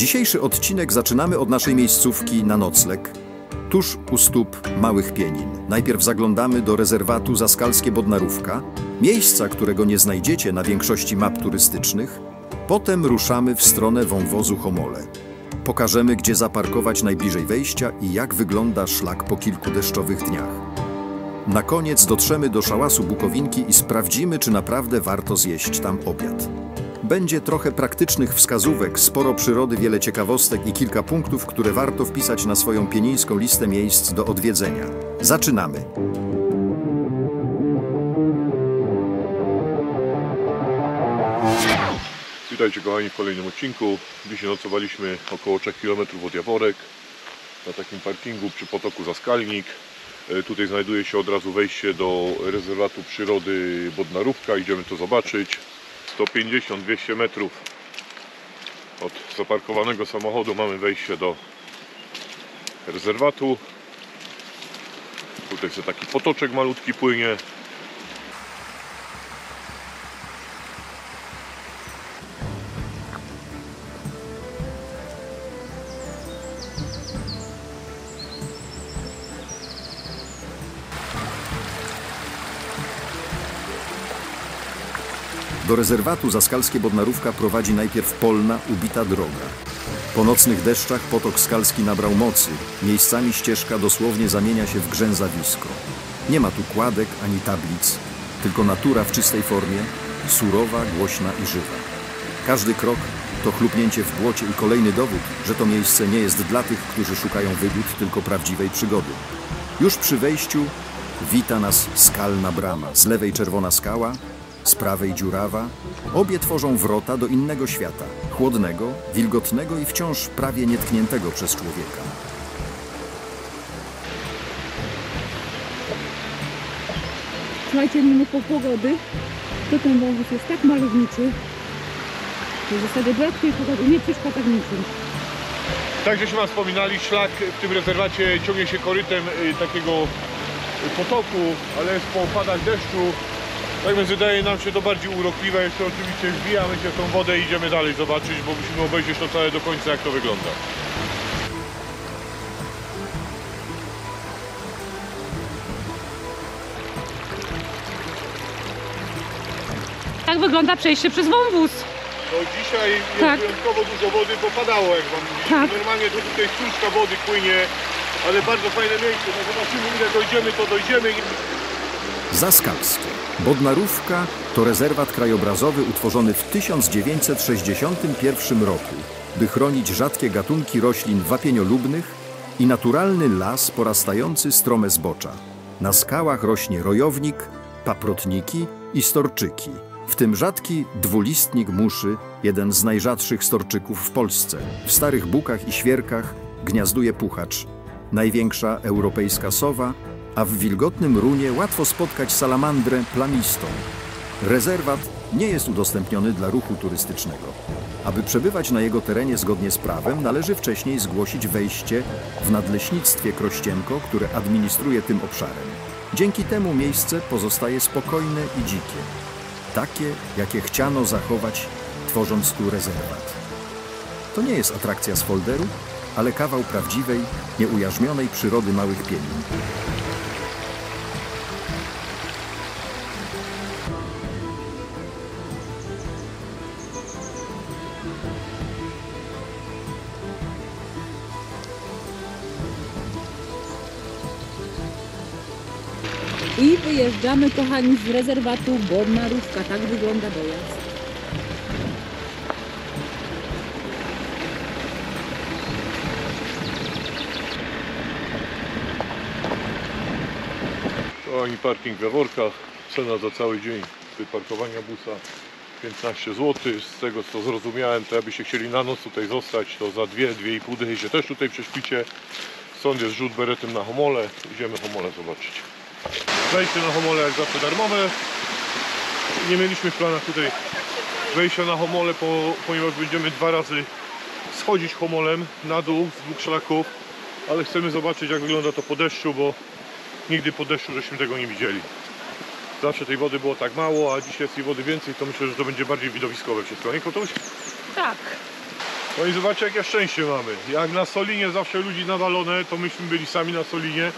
Dzisiejszy odcinek zaczynamy od naszej miejscówki na nocleg, tuż u stóp Małych Pienin. Najpierw zaglądamy do rezerwatu Zaskalskie Bodnarówka, miejsca, którego nie znajdziecie na większości map turystycznych. Potem ruszamy w stronę wąwozu Homole. Pokażemy, gdzie zaparkować najbliżej wejścia i jak wygląda szlak po kilku deszczowych dniach. Na koniec dotrzemy do szałasu Bukowinki i sprawdzimy, czy naprawdę warto zjeść tam obiad. Będzie trochę praktycznych wskazówek, sporo przyrody, wiele ciekawostek i kilka punktów, które warto wpisać na swoją pienińską listę miejsc do odwiedzenia. Zaczynamy! Witajcie kochani w kolejnym odcinku. Dzisiaj nocowaliśmy około 3 km od Jaworek na takim parkingu przy potoku Zaskalnik. Tutaj znajduje się od razu wejście do rezerwatu przyrody Bodnarówka. Idziemy to zobaczyć. 150-200 metrów od zaparkowanego samochodu mamy wejście do rezerwatu. Tutaj sobie taki potoczek malutki płynie. Do rezerwatu Zaskalskie Bodnarówka prowadzi najpierw polna, ubita droga. Po nocnych deszczach potok skalski nabrał mocy. Miejscami ścieżka dosłownie zamienia się w grzęzawisko. Nie ma tu kładek ani tablic, tylko natura w czystej formie, surowa, głośna i żywa. Każdy krok to chlupnięcie w błocie i kolejny dowód, że to miejsce nie jest dla tych, którzy szukają wygód, tylko prawdziwej przygody. Już przy wejściu wita nas skalna brama. Z lewej czerwona skała, z prawej dziurawa. Obie tworzą wrota do innego świata, chłodnego, wilgotnego i wciąż prawie nietkniętego przez człowieka. Słuchajcie, mimo pogody, to ten wąwóz jest tak malowniczy, że w zasadzie brak tej pogody nie przeszkadza w niczym. Tak, żeśmy wam wspominali, szlak w tym rezerwacie ciągnie się korytem takiego potoku, ale jest po opadach deszczu. Tak więc wydaje nam się to bardziej urokliwe. Jeszcze oczywiście wbijamy się w tą wodę i idziemy dalej zobaczyć, bo musimy obejrzeć to całe do końca, jak to wygląda. Tak wygląda przejście przez wąwóz. No dzisiaj jest wyjątkowo dużo wody, popadało, jak wam mówiliśmy. Tak. Normalnie to tutaj stróżka wody płynie, ale bardzo fajne miejsce. No zobaczymy, ile dojdziemy, to dojdziemy. Zaskalskie Bodnarówka to rezerwat krajobrazowy utworzony w 1961 roku, by chronić rzadkie gatunki roślin wapieniolubnych i naturalny las porastający strome zbocza. Na skałach rośnie rojownik, paprotniki i storczyki, w tym rzadki dwulistnik muszy, jeden z najrzadszych storczyków w Polsce. W starych bukach i świerkach gniazduje puchacz, największa europejska sowa, a w wilgotnym runie łatwo spotkać salamandrę plamistą. Rezerwat nie jest udostępniony dla ruchu turystycznego. Aby przebywać na jego terenie zgodnie z prawem, należy wcześniej zgłosić wejście w Nadleśnictwie Krościenko, które administruje tym obszarem. Dzięki temu miejsce pozostaje spokojne i dzikie. Takie, jakie chciano zachować, tworząc tu rezerwat. To nie jest atrakcja z folderu, ale kawał prawdziwej, nieujarzmionej przyrody Małych Pienin. I wyjeżdżamy, kochani, z rezerwatu Bodnarówka. Tak wygląda dojazd. Kochani, parking w Jaworkach. Cena za cały dzień wyparkowania busa 15 zł. Z tego co zrozumiałem, to jakbyście chcieli na noc tutaj zostać, to za 2–2,5 dychy się też tutaj prześpicie. Stąd jest rzut beretem na Homole. Idziemy Homole zobaczyć. Wejście na Homole jak zawsze darmowe. Nie mieliśmy w planach tutaj wejścia na Homole, ponieważ będziemy 2 razy schodzić Homolem na dół z 2 szlaków, ale chcemy zobaczyć, jak wygląda to po deszczu, bo nigdy po deszczu żeśmy tego nie widzieli. Zawsze tej wody było tak mało, a dzisiaj jest tej wody więcej, to myślę, że to będzie bardziej widowiskowe wszystko, nie Kotuś? Tak. No i zobaczcie, jakie szczęście mamy. Jak na Solinie zawsze ludzi nawalone, to myśmy byli sami na Solinie.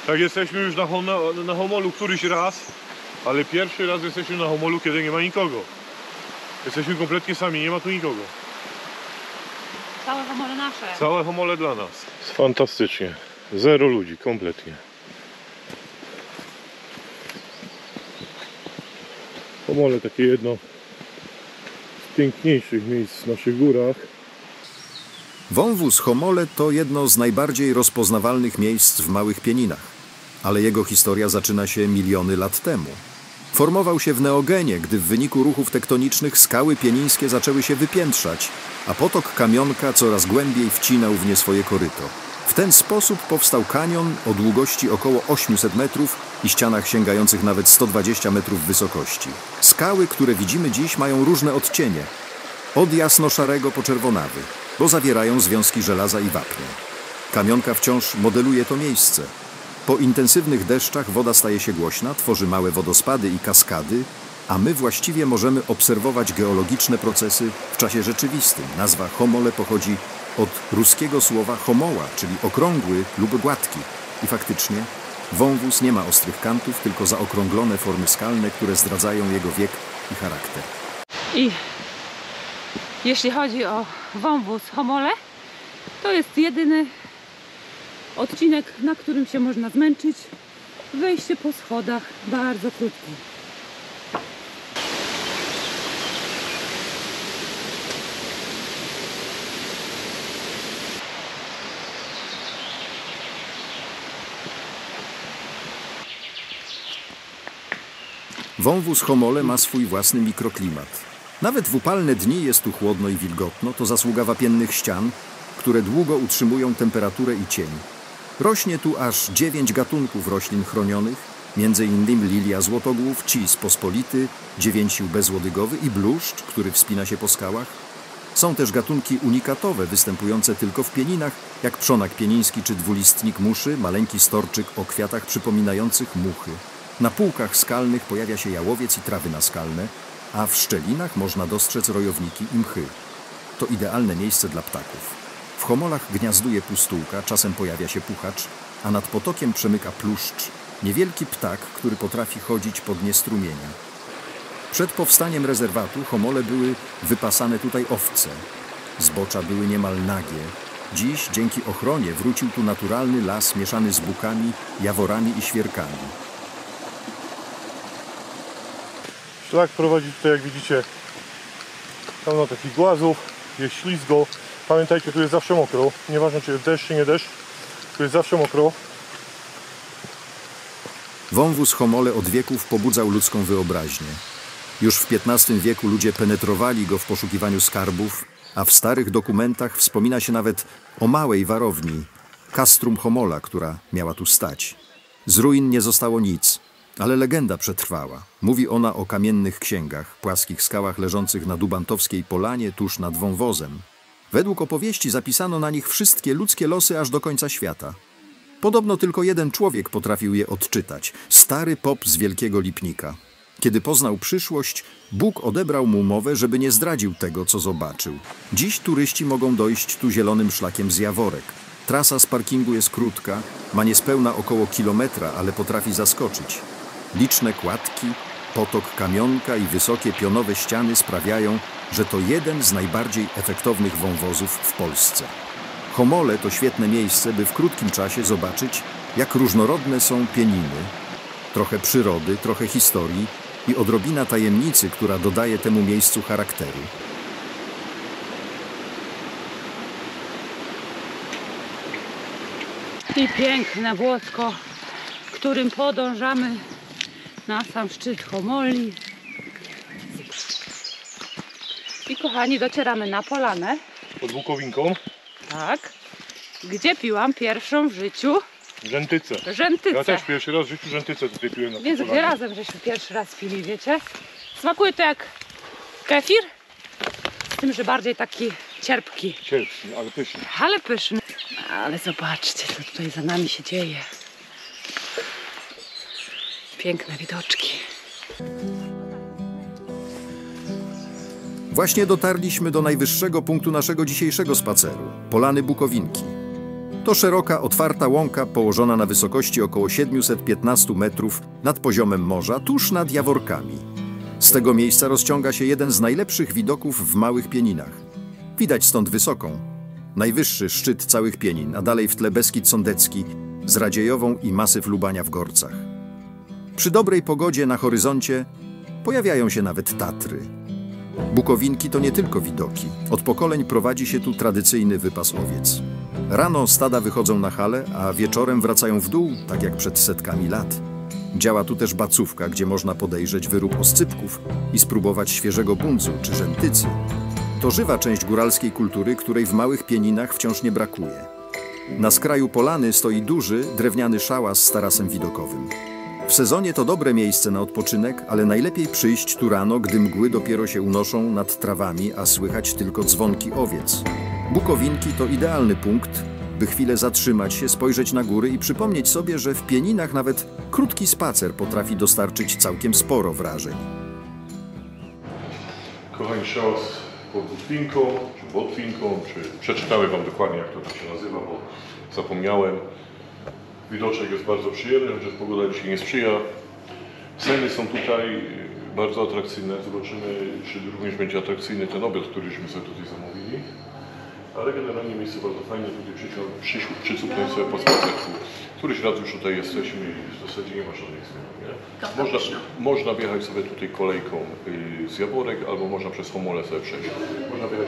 Tak jesteśmy już na Homolu któryś raz, ale pierwszy raz jesteśmy na Homolu, kiedy nie ma nikogo. Jesteśmy kompletnie sami, nie ma tu nikogo. Całe Homole nasze. Całe Homole dla nas. Fantastycznie. Zero ludzi, kompletnie. Homole takie jedno z piękniejszych miejsc w naszych górach. Wąwóz Homole to jedno z najbardziej rozpoznawalnych miejsc w Małych Pieninach, ale jego historia zaczyna się miliony lat temu. Formował się w neogenie, gdy w wyniku ruchów tektonicznych skały pienińskie zaczęły się wypiętrzać, a potok Kamionka coraz głębiej wcinał w nie swoje koryto. W ten sposób powstał kanion o długości około 800 metrów i ścianach sięgających nawet 120 metrów wysokości. Skały, które widzimy dziś, mają różne odcienie, od jasno-szarego po czerwonawy, bo zawierają związki żelaza i wapnia. Kamionka wciąż modeluje to miejsce. Po intensywnych deszczach woda staje się głośna, tworzy małe wodospady i kaskady, a my właściwie możemy obserwować geologiczne procesy w czasie rzeczywistym. Nazwa Homole pochodzi od ruskiego słowa homoła, czyli okrągły lub gładki. I faktycznie wąwóz nie ma ostrych kantów, tylko zaokrąglone formy skalne, które zdradzają jego wiek i charakter. I jeśli chodzi o wąwóz Homole, to jest jedyny odcinek, na którym się można zmęczyć. Wejście po schodach bardzo krótkie. Wąwóz Homole ma swój własny mikroklimat. Nawet w upalne dni jest tu chłodno i wilgotno, to zasługa wapiennych ścian, które długo utrzymują temperaturę i cień. Rośnie tu aż 9 gatunków roślin chronionych, m.in. lilia złotogłów, cis pospolity, dziewięcił bezłodygowy i bluszcz, który wspina się po skałach. Są też gatunki unikatowe, występujące tylko w Pieninach, jak przonak pieniński czy dwulistnik muszy, maleńki storczyk o kwiatach przypominających muchy. Na półkach skalnych pojawia się jałowiec i trawy naskalne, a w szczelinach można dostrzec rojowniki i mchy. To idealne miejsce dla ptaków. W Homolach gniazduje pustółka, czasem pojawia się puchacz, a nad potokiem przemyka pluszcz, niewielki ptak, który potrafi chodzić po dnie strumienia. Przed powstaniem rezerwatu Homole były wypasane tutaj owce. Zbocza były niemal nagie. Dziś dzięki ochronie wrócił tu naturalny las mieszany z bukami, jaworami i świerkami. Szlak prowadzi tutaj, jak widzicie, pełno takich głazów, jest ślizgo. Pamiętajcie, tu jest zawsze mokro, nieważne czy jest deszcz czy nie deszcz, tu jest zawsze mokro. Wąwóz Homole od wieków pobudzał ludzką wyobraźnię. Już w XV wieku ludzie penetrowali go w poszukiwaniu skarbów, a w starych dokumentach wspomina się nawet o małej warowni, Castrum Homola, która miała tu stać. Z ruin nie zostało nic, ale legenda przetrwała. Mówi ona o kamiennych księgach, płaskich skałach leżących na Dubantowskiej Polanie tuż nad wąwozem. Według opowieści zapisano na nich wszystkie ludzkie losy aż do końca świata. Podobno tylko jeden człowiek potrafił je odczytać, stary pop z Wielkiego Lipnika. Kiedy poznał przyszłość, Bóg odebrał mu mowę, żeby nie zdradził tego, co zobaczył. Dziś turyści mogą dojść tu zielonym szlakiem z Jaworek. Trasa z parkingu jest krótka, ma niespełna około kilometra, ale potrafi zaskoczyć. Liczne kładki, potok Kamionka i wysokie pionowe ściany sprawiają, że to jeden z najbardziej efektownych wąwozów w Polsce. Homole to świetne miejsce, by w krótkim czasie zobaczyć, jak różnorodne są Pieniny. Trochę przyrody, trochę historii i odrobina tajemnicy, która dodaje temu miejscu charakteru. I piękne Włosko, którym podążamy na sam szczyt Homoli. I kochani, docieramy na polanę. Pod Bukowinką. Tak. Gdzie piłam pierwszą w życiu Rzętycę. rzętycę. Ja też pierwszy raz w życiu rzętycę tutaj piłem na Więc Polanie. razem żeśmy pierwszy raz pili, wiecie? Smakuje to jak kefir, z tym, że bardziej taki cierpki. Cierpki, ale pyszny. Ale pyszny. Ale zobaczcie, co tutaj za nami się dzieje. Piękne widoczki. Właśnie dotarliśmy do najwyższego punktu naszego dzisiejszego spaceru – Polany Bukowinki. To szeroka, otwarta łąka położona na wysokości około 715 metrów nad poziomem morza, tuż nad Jaworkami. Z tego miejsca rozciąga się jeden z najlepszych widoków w Małych Pieninach. Widać stąd Wysoką, najwyższy szczyt całych Pienin, a dalej w tle Beskid Sądecki z Radziejową i masyw Lubania w Gorcach. Przy dobrej pogodzie na horyzoncie pojawiają się nawet Tatry. Bukowinki to nie tylko widoki. Od pokoleń prowadzi się tu tradycyjny wypas owiec. Rano stada wychodzą na hale, a wieczorem wracają w dół, tak jak przed setkami lat. Działa tu też bacówka, gdzie można podejrzeć wyrób oscypków i spróbować świeżego bundzu czy rzętycy. To żywa część góralskiej kultury, której w Małych Pieninach wciąż nie brakuje. Na skraju polany stoi duży, drewniany szałas z tarasem widokowym. W sezonie to dobre miejsce na odpoczynek, ale najlepiej przyjść tu rano, gdy mgły dopiero się unoszą nad trawami, a słychać tylko dzwonki owiec. Bukowinki to idealny punkt, by chwilę zatrzymać się, spojrzeć na góry i przypomnieć sobie, że w Pieninach nawet krótki spacer potrafi dostarczyć całkiem sporo wrażeń. Kochani, szałas pod Botwinką, czy Botwinką, czy przeczytałem Wam dokładnie, jak to tam się nazywa, bo zapomniałem. Widoczek jest bardzo przyjemny, chociaż pogoda dzisiaj nie sprzyja. Ceny są tutaj bardzo atrakcyjne. Zobaczymy, czy również będzie atrakcyjny ten obiad, któryśmy sobie tutaj zamówili. Ale generalnie miejsce bardzo fajne. Tutaj przycupnąć sobie po spacerku. Któryś raz już tutaj jesteśmy i w zasadzie nie ma żadnych zmian. Można wjechać sobie tutaj kolejką z Jaworek, albo można przez Homolę sobie przejść. Można wjechać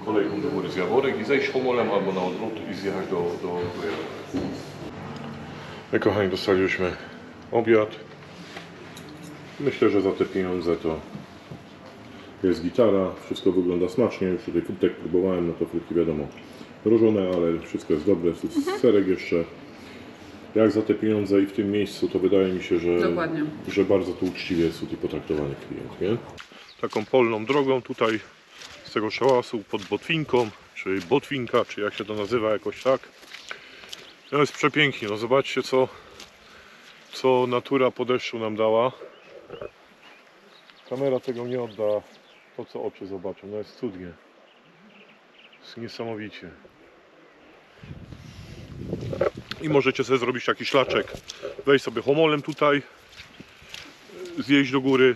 kolejką do góry z Jaworek i zejść Homolem, albo na odwrót i zjechać do Jaworek. My, kochani, dostaliśmy obiad. Myślę, że za te pieniądze to jest gitara. Wszystko wygląda smacznie. Już tutaj frytek próbowałem, no to frytki wiadomo mrożone, ale wszystko jest dobre. Serek jeszcze. Jak za te pieniądze i w tym miejscu, to wydaje mi się, że bardzo tu uczciwie jest tutaj potraktowany klient, nie? Taką polną drogą tutaj z tego szałasu pod Botwinką, czy Botwinka, czy jak się to nazywa jakoś tak. No jest przepięknie, no zobaczcie co natura po deszczu nam dała. Kamera tego nie odda, to co oczy zobaczą, no jest cudnie. Jest niesamowicie. I możecie sobie zrobić taki szlaczek, wejść sobie Homolem tutaj, zjeść do góry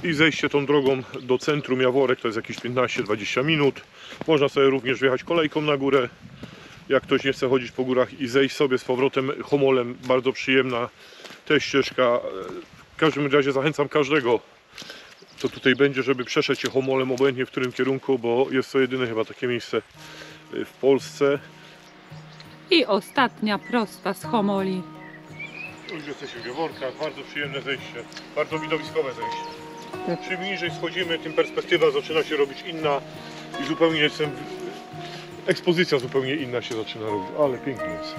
i zejście tą drogą do centrum Jaworek, to jest jakieś 15-20 minut. Można sobie również wjechać kolejką na górę, jak ktoś nie chce chodzić po górach, i zejść sobie z powrotem Homolem. Bardzo przyjemna też ścieżka. W każdym razie zachęcam każdego, kto tutaj będzie, żeby przeszedł się Homolem, obojętnie w którym kierunku, bo jest to jedyne chyba takie miejsce w Polsce. I ostatnia prosta z Homoli. Już jesteśmy w Jaworkach, bardzo przyjemne zejście, bardzo widowiskowe zejście. Czym niżej schodzimy, tym perspektywa zaczyna się robić inna i zupełnie ekspozycja zupełnie inna się zaczyna robić, ale pięknie jest.